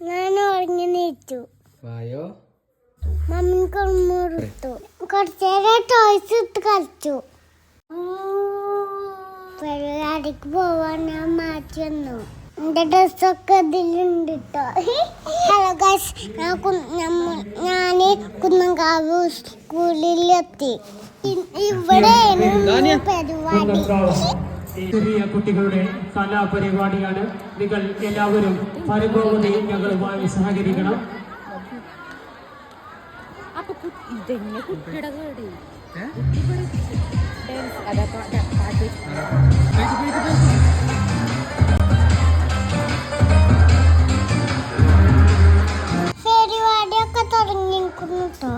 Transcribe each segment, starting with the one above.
ഞാൻ ഉറങ്ങി നീച്ചു. മമ്മി കൊടുത്തു. കുറച്ചേരം ടോയ്സ് ഇട്ട് കളിച്ചു. പരിപാടിക്ക് പോവാൻ ഞാൻ മാറ്റി വന്നു. എന്റെ ഡ്രസ്സൊക്കെ ഇതിലുണ്ട് കേട്ടോ. ഹലോ ഗൈസ്, ഞാന് കുന്നങ്കാവ് സ്കൂളിലെത്തി. ഇവിടെയാണ് പരിപാടി. ചെറിയ കുട്ടികളുടെ കലാപരിപാടിയാണ്. നിങ്ങൾ എല്ലാവരും പരമാവധി ഞങ്ങളുമായി സഹകരിക്കണം. പരിപാടിയൊക്കെ തുടങ്ങിയിരിക്കുന്നു കേട്ടോ.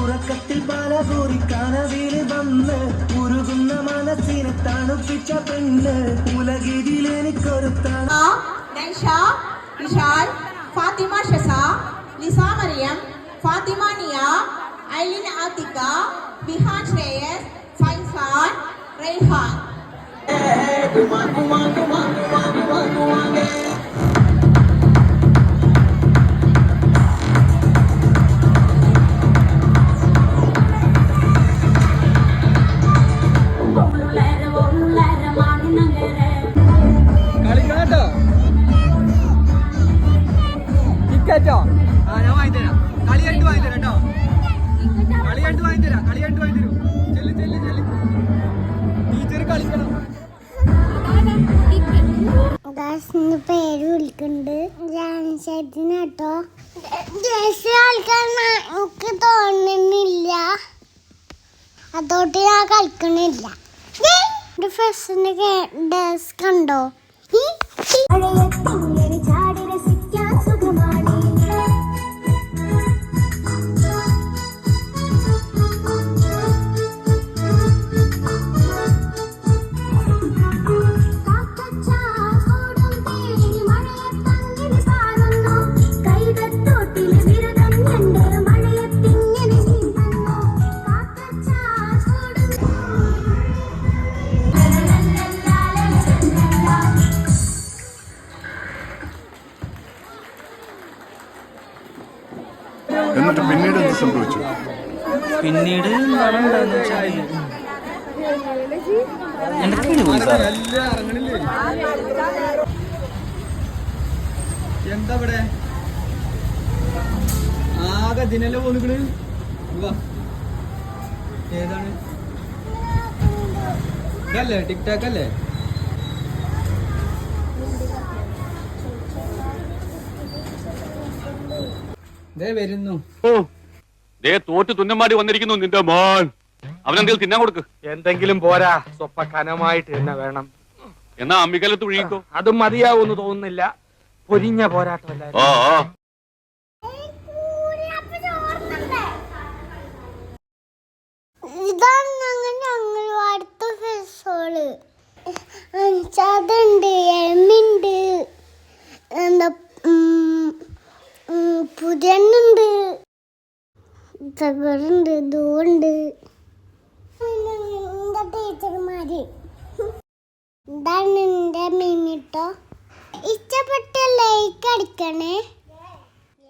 ഉറക്കത്തിൽ പാലകൂറി കനവിൽ വന്ന് ഉരുകുന്ന മനസ്സിനെ തണുപ്പിച്ച പെണ്ണ് ഉലകിതിൽ എനിക്കൊരു വിശാൽ, ഫാത്തിമ ഷസ, ലിസ മറിയം, ഫാത്തിമ നിയ, ഐലിൻ ആതിക, ബിഹാൻ ശ്രേയസ്, ഫൈസാൻ, റൈഹാൻ. ഞാൻ വാങ്ങിത്തരാം. കളി കണ്ടു വാങ്ങിത്തരാം കേട്ടോ. കളി കണ്ടു വാങ്ങിത്തരും. ടീച്ചർ കളിക്കണം. പേര് വിളിക്കുന്നുണ്ട്. ജാൻഷേട്ടിനാട്ടോ. ജേഴ്സി കളിക്കാൻ എനിക്ക് തോന്നുന്നില്ല, അതോട്ട് ഞാൻ കളിക്കണില്ല. ഫ്രണ്ട്സിന്റെ ഡ്രസ് കണ്ടോ? എന്നിട്ട് പിന്നീട് എന്ത് സംഭവിച്ചു? പിന്നീട് എന്താ ഇവിടെ ആകെ ദിനല്ലേ പോന്നിക്കണ്? ഏതാണ് ഇതല്ലേ? ടിക്ടോക്ക് അല്ലേ? വരുന്നു. തോറ്റ് തുന്നമാടി വന്നിരിക്കുന്നു നിന്റെ മോൻ. അവനെന്തെങ്കിലും തിന്നാൻ കൊടുക്ക്. എന്തെങ്കിലും പോരാ, സ്വപ്പ കനമായിട്ട് തന്നെ വേണം. എന്നാ അമ്മിക്കലത്ത് ഒഴുകിക്കോ. അതും മതിയാവൂന്ന് തോന്നുന്നില്ല. പൊരിഞ്ഞ പോരാട്ടമല്ല. ഇതാണ് ഞങ്ങൾ അടുത്ത ഫെസോള്. അതുണ്ട്, എമ്മുണ്ട്, എന്താ പുതിയുണ്ട്, തകരുണ്ട്, ഇതുണ്ട്. എന്റെ ടീച്ചർമാര്. ഇതാണ് എന്റെ മിനിട്ടോ. ഇഷ്ടപ്പെട്ട ലൈക്ക് അടിക്കണേ.